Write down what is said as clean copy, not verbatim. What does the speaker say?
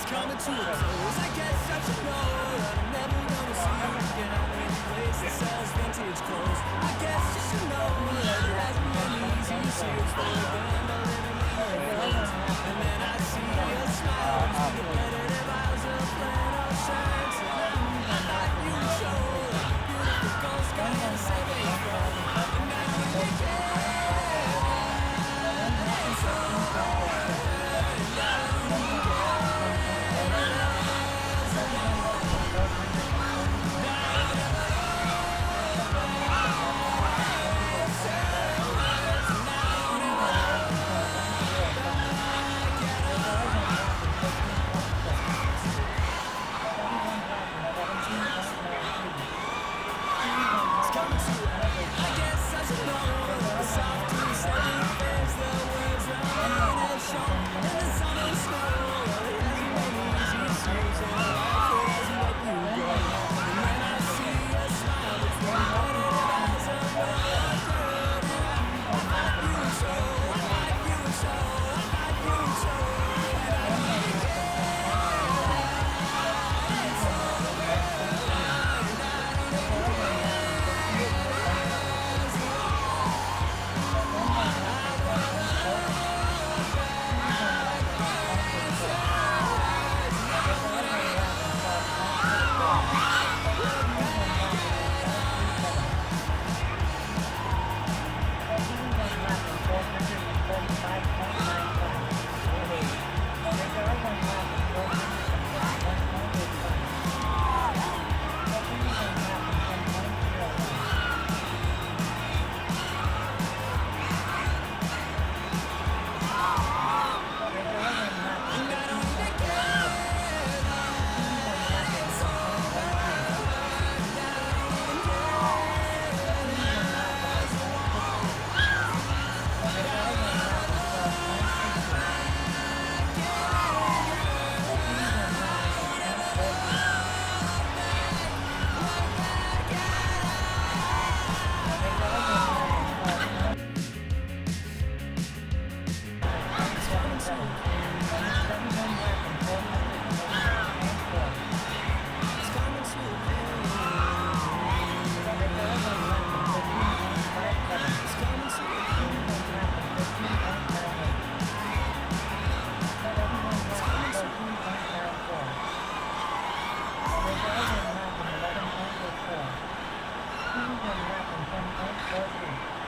coming to a close. I guess I should know that I'm never gonna see you again in a place that sells vintage clothes. I guess you should know that it hasn't been easy. Cheers for a band of living in your friends. And then I see you smile to the repetitive eyes of flannel shirts. And I thought you would show that beautiful ghost got to save me from. And now you can't.